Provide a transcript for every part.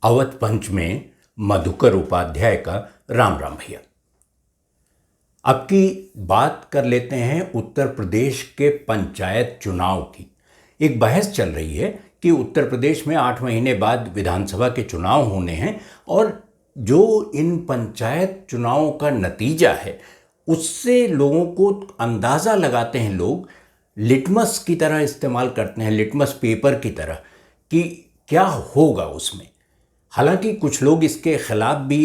अवध पंच में मधुकर उपाध्याय का राम राम भैया। अब की बात कर लेते हैं उत्तर प्रदेश के पंचायत चुनाव की। एक बहस चल रही है कि उत्तर प्रदेश में 8 महीने बाद विधानसभा के चुनाव होने हैं और जो इन पंचायत चुनावों का नतीजा है उससे लोगों को अंदाज़ा लगाते हैं। लोग लिटमस की तरह इस्तेमाल करते हैं, लिटमस पेपर की तरह, कि क्या होगा उसमें। हालांकि कुछ लोग इसके खिलाफ भी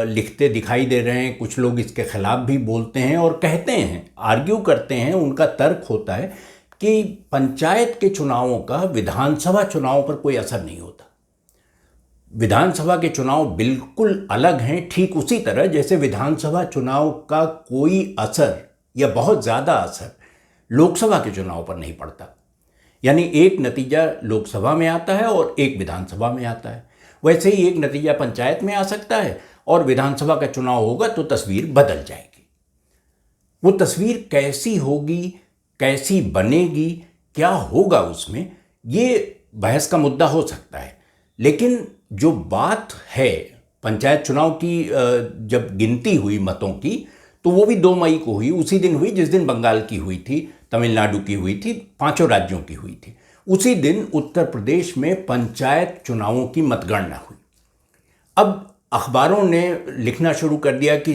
लिखते दिखाई दे रहे हैं, कुछ लोग इसके खिलाफ भी बोलते हैं और कहते हैं, आर्ग्यू करते हैं। उनका तर्क होता है कि पंचायत के चुनावों का विधानसभा चुनाव पर कोई असर नहीं होता। विधानसभा के चुनाव बिल्कुल अलग हैं, ठीक उसी तरह जैसे विधानसभा चुनाव का कोई असर या बहुत ज़्यादा असर लोकसभा के चुनाव पर नहीं पड़ता। यानी एक नतीजा लोकसभा में आता है और एक विधानसभा में आता है। वैसे ही एक नतीजा पंचायत में आ सकता है और विधानसभा का चुनाव होगा तो तस्वीर बदल जाएगी। वो तस्वीर कैसी होगी, कैसी बनेगी, क्या होगा उसमें, ये बहस का मुद्दा हो सकता है। लेकिन जो बात है पंचायत चुनाव की, जब गिनती हुई मतों की तो वो भी 2 मई को हुई। उसी दिन हुई जिस दिन बंगाल की हुई थी, तमिलनाडु की हुई थी, 5 राज्यों की हुई थी। उसी दिन उत्तर प्रदेश में पंचायत चुनावों की मतगणना हुई। अब अखबारों ने लिखना शुरू कर दिया कि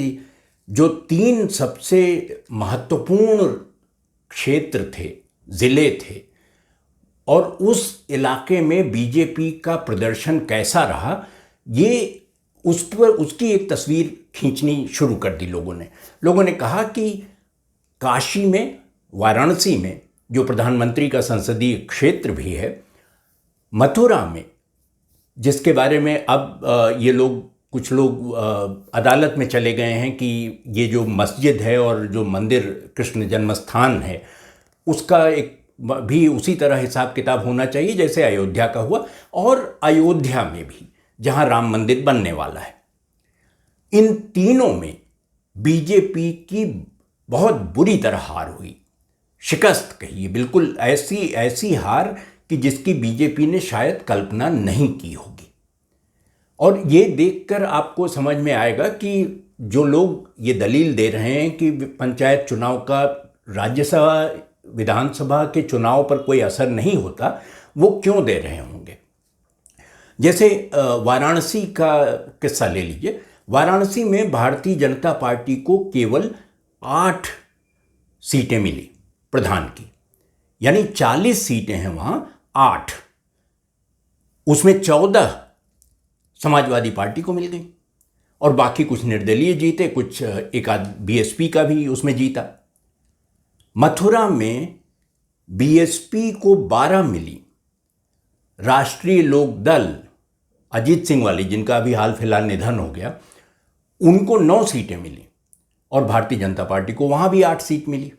जो 3 सबसे महत्वपूर्ण क्षेत्र थे, ज़िले थे, और उस इलाके में बीजेपी का प्रदर्शन कैसा रहा, ये उस पर उसकी एक तस्वीर खींचनी शुरू कर दी लोगों ने कहा कि काशी में, वाराणसी में, जो प्रधानमंत्री का संसदीय क्षेत्र भी है, मथुरा में, जिसके बारे में अब कुछ लोग अदालत में चले गए हैं कि ये जो मस्जिद है और जो मंदिर कृष्ण जन्मस्थान है उसका एक भी उसी तरह हिसाब किताब होना चाहिए जैसे अयोध्या का हुआ, और अयोध्या में भी जहां राम मंदिर बनने वाला है। इन तीनों में बीजेपी की बहुत बुरी तरह हार हुई, शिकस्त कहिए, बिल्कुल ऐसी हार कि जिसकी बीजेपी ने शायद कल्पना नहीं की होगी। और ये देखकर आपको समझ में आएगा कि जो लोग ये दलील दे रहे हैं कि पंचायत चुनाव का राज्यसभा विधानसभा के चुनाव पर कोई असर नहीं होता, वो क्यों दे रहे होंगे। जैसे वाराणसी का किस्सा ले लीजिए। वाराणसी में भारतीय जनता पार्टी को केवल 8 सीटें मिली प्रधान की, यानी 40 सीटें हैं वहाँ, 8, उसमें 14 समाजवादी पार्टी को मिल गई और बाकी कुछ निर्दलीय जीते, कुछ एक आध बीएसपी का भी उसमें जीता। मथुरा में बीएसपी को 12 मिली, राष्ट्रीय लोक दल अजीत सिंह वाली, जिनका अभी हाल फिलहाल निधन हो गया, उनको 9 सीटें मिली और भारतीय जनता पार्टी को वहां भी 8 सीट मिली।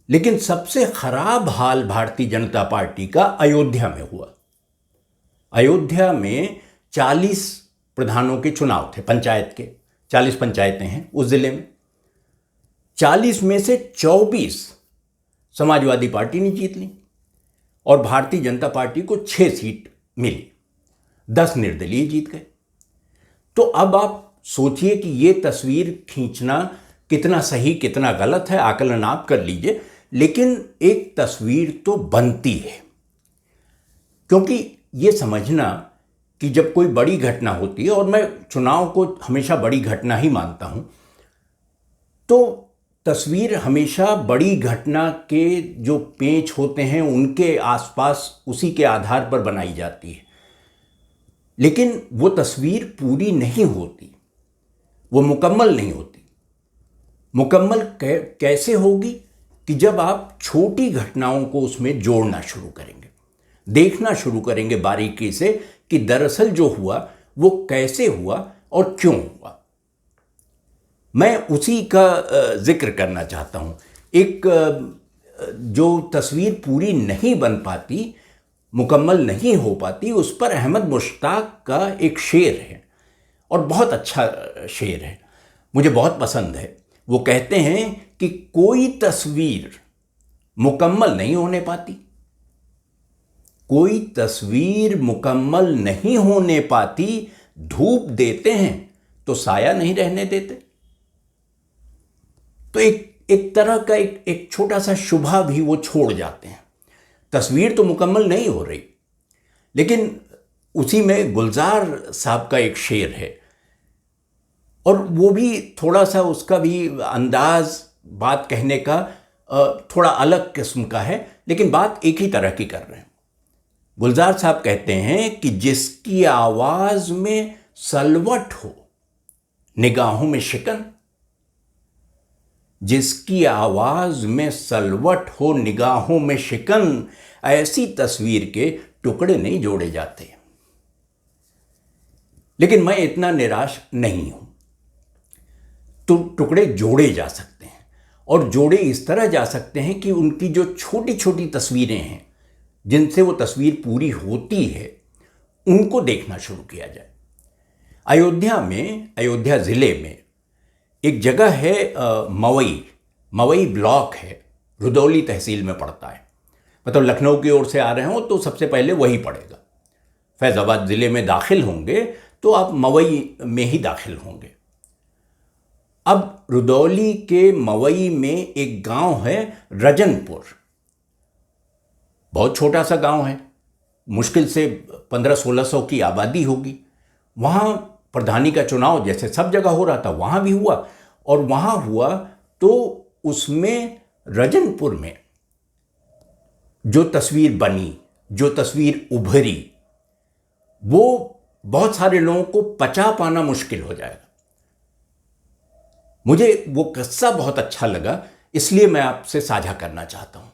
लेकिन सबसे खराब हाल भारतीय जनता पार्टी का अयोध्या में हुआ। अयोध्या में 40 प्रधानों के चुनाव थे, पंचायत के 40 पंचायतें हैं उस जिले में। 40 में से 24 समाजवादी पार्टी ने जीत ली और भारतीय जनता पार्टी को 6 सीट मिली, 10 निर्दलीय जीत गए। तो अब आप सोचिए कि ये तस्वीर खींचना कितना सही कितना गलत है, आकलन आप कर लीजिए। लेकिन एक तस्वीर तो बनती है, क्योंकि ये समझना कि जब कोई बड़ी घटना होती है, और मैं चुनाव को हमेशा बड़ी घटना ही मानता हूं, तो तस्वीर हमेशा बड़ी घटना के जो पेच होते हैं उनके आसपास उसी के आधार पर बनाई जाती है। लेकिन वो तस्वीर पूरी नहीं होती, वो मुकम्मल नहीं होती। मुकम्मल कैसे होगी कि जब आप छोटी घटनाओं को उसमें जोड़ना शुरू करेंगे, देखना शुरू करेंगे बारीकी से कि दरअसल जो हुआ वो कैसे हुआ और क्यों हुआ। मैं उसी का जिक्र करना चाहता हूं। एक जो तस्वीर पूरी नहीं बन पाती, मुकम्मल नहीं हो पाती, उस पर अहमद मुश्ताक का एक शेर है और बहुत अच्छा शेर है, मुझे बहुत पसंद है। वो कहते हैं कि कोई तस्वीर मुकम्मल नहीं होने पाती, कोई तस्वीर मुकम्मल नहीं होने पाती, धूप देते हैं तो साया नहीं रहने देते। तो एक तरह का एक छोटा सा शुभा भी वो छोड़ जाते हैं। तस्वीर तो मुकम्मल नहीं हो रही, लेकिन उसी में गुलजार साहब का एक शेर है, और वो भी थोड़ा सा, उसका भी अंदाज बात कहने का थोड़ा अलग किस्म का है, लेकिन बात एक ही तरह की कर रहे हैं। गुलजार साहब कहते हैं कि जिसकी आवाज में सलवट हो, निगाहों में शिकन, जिसकी आवाज में सलवट हो, निगाहों में शिकन, ऐसी तस्वीर के टुकड़े नहीं जोड़े जाते। लेकिन मैं इतना निराश नहीं हूं। तो टुकड़े जोड़े जा सकते हैं, और जोड़े इस तरह जा सकते हैं कि उनकी जो छोटी छोटी तस्वीरें हैं जिनसे वो तस्वीर पूरी होती है, उनको देखना शुरू किया जाए। अयोध्या ज़िले में एक जगह है मवई ब्लॉक है, रुदौली तहसील में पड़ता है। मतलब लखनऊ की ओर से आ रहे हो तो सबसे पहले वही पड़ेगा। फैज़ाबाद ज़िले में दाखिल होंगे तो आप मवई में ही दाखिल होंगे। अब रुदौली के मवई में एक गांव है रजनपुर, बहुत छोटा सा गांव है, मुश्किल से 1500-1600 की आबादी होगी। वहाँ प्रधानी का चुनाव जैसे सब जगह हो रहा था, वहाँ भी हुआ, और वहाँ हुआ तो उसमें रजनपुर में जो तस्वीर बनी, जो तस्वीर उभरी, वो बहुत सारे लोगों को पचा पाना मुश्किल हो जाएगा। मुझे वो किस्सा बहुत अच्छा लगा, इसलिए मैं आपसे साझा करना चाहता हूँ।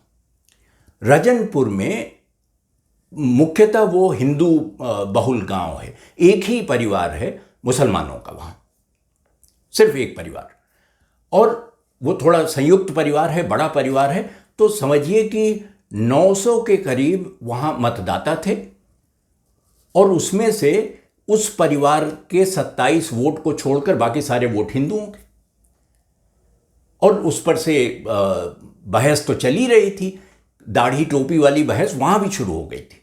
रजनपुर में मुख्यतः वो हिंदू बहुल गांव है, एक ही परिवार है मुसलमानों का, वहाँ सिर्फ एक परिवार, और वो थोड़ा संयुक्त परिवार है, बड़ा परिवार है। तो समझिए कि 900 के करीब वहाँ मतदाता थे, और उसमें से उस परिवार के 27 वोट को छोड़कर बाकी सारे वोट हिंदुओं के। और उस पर से बहस तो चली रही थी, दाढ़ी टोपी वाली बहस वहाँ भी शुरू हो गई थी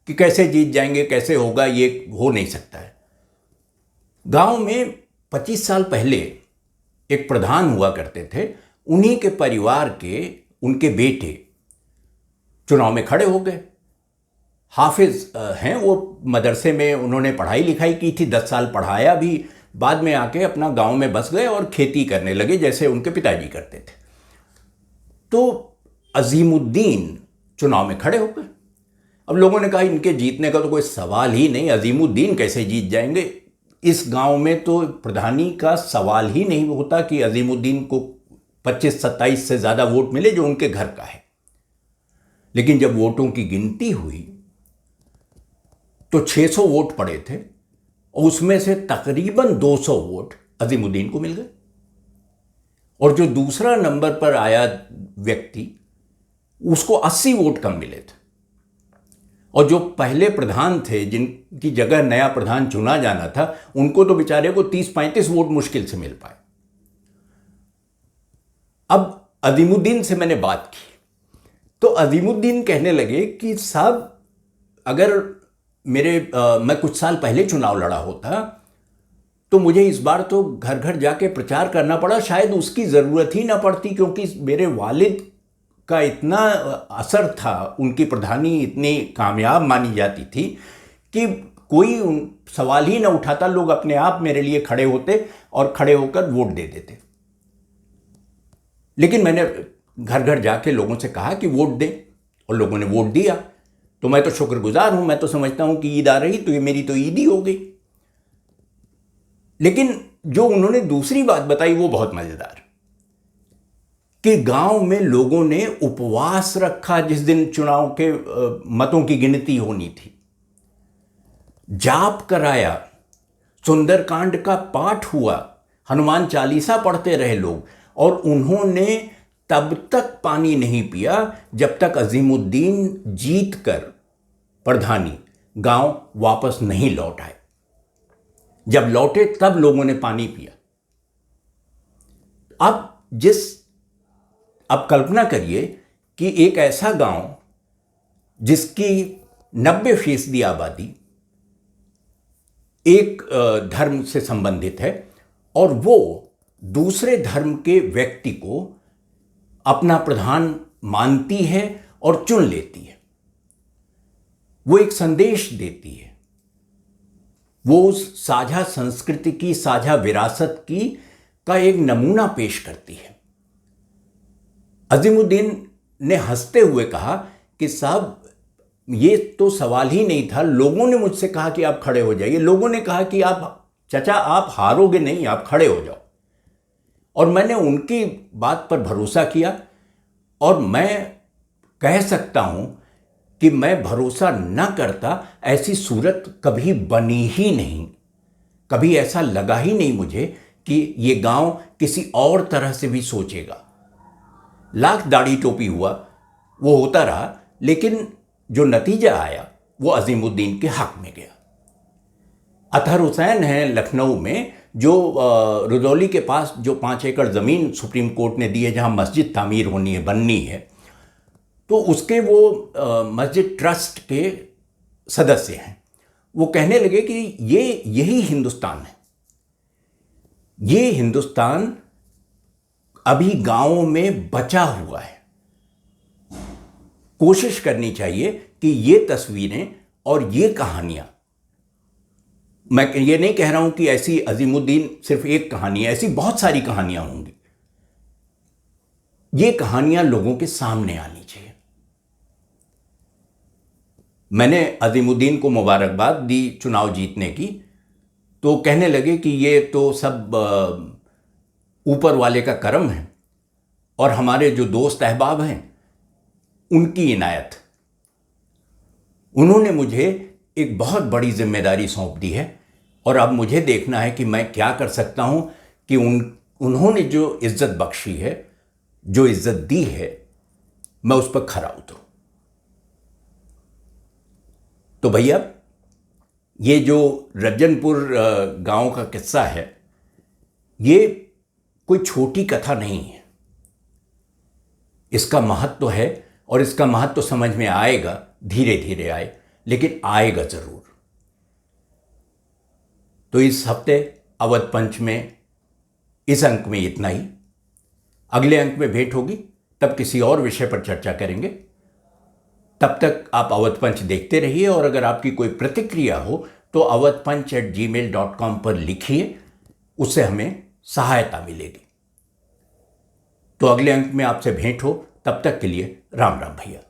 कि कैसे जीत जाएंगे, कैसे होगा, ये हो नहीं सकता है। गांव में 25 साल पहले एक प्रधान हुआ करते थे, उन्हीं के परिवार के उनके बेटे चुनाव में खड़े हो गए। हाफिज हैं वो, मदरसे में उन्होंने पढ़ाई लिखाई की थी, 10 साल पढ़ाया भी, बाद में आके अपना गांव में बस गए और खेती करने लगे जैसे उनके पिताजी करते थे। तो अजीमुद्दीन चुनाव में खड़े हो गए। अब लोगों ने कहा इनके जीतने का तो कोई सवाल ही नहीं, अजीमुद्दीन कैसे जीत जाएंगे, इस गांव में तो प्रधानी का सवाल ही नहीं होता कि अजीमुद्दीन को 25-27 से ज़्यादा वोट मिले जो उनके घर का है। लेकिन जब वोटों की गिनती हुई तो 600 वोट पड़े थे, और उसमें से तकरीबन 200 वोट अजीमुद्दीन को मिल गए, और जो दूसरा नंबर पर आया व्यक्ति उसको 80 वोट कम मिले थे। और जो पहले प्रधान थे, जिनकी जगह नया प्रधान चुना जाना था, उनको तो बेचारे को 30-35 वोट मुश्किल से मिल पाए। अब अजीमुद्दीन से मैंने बात की तो अजीमुद्दीन कहने लगे कि साहब, अगर मैं कुछ साल पहले चुनाव लड़ा होता तो मुझे इस बार तो घर घर जाके प्रचार करना पड़ा, शायद उसकी ज़रूरत ही ना पड़ती, क्योंकि मेरे वालिद का इतना असर था, उनकी प्रधानी इतनी कामयाब मानी जाती थी कि कोई सवाल ही ना उठाता, लोग अपने आप मेरे लिए खड़े होते और खड़े होकर वोट दे देते। लेकिन मैंने घर घर जाके लोगों से कहा कि वोट दें, और लोगों ने वोट दिया, तो मैं तो शुक्रगुजार हूं। मैं तो समझता हूं कि ईद आ रही तो ये मेरी तो ईद ही हो गई। लेकिन जो उन्होंने दूसरी बात बताई वो बहुत मजेदार, कि गांव में लोगों ने उपवास रखा जिस दिन चुनाव के मतों की गिनती होनी थी, जाप कराया, सुंदरकांड का पाठ हुआ, हनुमान चालीसा पढ़ते रहे लोग, और उन्होंने तब तक पानी नहीं पिया जब तक अजीमुद्दीन जीत कर प्रधानी गांव वापस नहीं लौट आए। जब लौटे तब लोगों ने पानी पिया। अब कल्पना करिए कि एक ऐसा गांव जिसकी 90% आबादी एक धर्म से संबंधित है और वो दूसरे धर्म के व्यक्ति को अपना प्रधान मानती है और चुन लेती है। वो एक संदेश देती है, वो उस साझा संस्कृति की, साझा विरासत की का एक नमूना पेश करती है। अजीमुद्दीन ने हंसते हुए कहा कि साहब ये तो सवाल ही नहीं था, लोगों ने मुझसे कहा कि आप खड़े हो जाइए, लोगों ने कहा कि आप चाचा आप हारोगे नहीं, आप खड़े हो जाओ। और मैंने उनकी बात पर भरोसा किया और मैं कह सकता हूं कि मैं भरोसा न करता ऐसी सूरत कभी बनी ही नहीं, कभी ऐसा लगा ही नहीं मुझे कि ये गांव किसी और तरह से भी सोचेगा। लाख दाढ़ी टोपी हुआ, वो होता रहा, लेकिन जो नतीजा आया वो अजीमुद्दीन के हक में गया। अतहर हुसैन है लखनऊ में, जो रुदौली के पास जो 5 एकड़ ज़मीन सुप्रीम कोर्ट ने दी है जहां मस्जिद तामीर होनी है, बननी है, तो उसके वो मस्जिद ट्रस्ट के सदस्य हैं। वो कहने लगे कि यही हिंदुस्तान है, ये हिंदुस्तान अभी गांवों में बचा हुआ है। कोशिश करनी चाहिए कि ये तस्वीरें और ये कहानियां, मैं ये नहीं कह रहा हूं कि ऐसी अजीमुद्दीन सिर्फ एक कहानी है, ऐसी बहुत सारी कहानियां होंगी, ये कहानियां लोगों के सामने आनी चाहिए। मैंने अजीमुद्दीन को मुबारकबाद दी चुनाव जीतने की, तो कहने लगे कि ये तो सब ऊपर वाले का करम है और हमारे जो दोस्त अहबाब हैं उनकी इनायत। उन्होंने मुझे एक बहुत बड़ी जिम्मेदारी सौंप दी है और अब मुझे देखना है कि मैं क्या कर सकता हूं कि उन्होंने जो इज्जत बख्शी है, जो इज्जत दी है, मैं उस पर खरा उतरूं। तो भैया, ये जो रज्जनपुर गांव का किस्सा है, ये कोई छोटी कथा नहीं है। इसका महत्व है और इसका महत्व समझ में आएगा, धीरे धीरे आए, लेकिन आएगा जरूर। तो इस हफ्ते अवध पंच में इस अंक में इतना ही। अगले अंक में भेंट होगी, तब किसी और विषय पर चर्चा करेंगे। तब तक आप अवध पंच देखते रहिए और अगर आपकी कोई प्रतिक्रिया हो तो awadhpanch@gmail.com पर लिखिए, उससे हमें सहायता मिलेगी। तो अगले अंक में आपसे भेंट हो, तब तक के लिए राम राम भैया।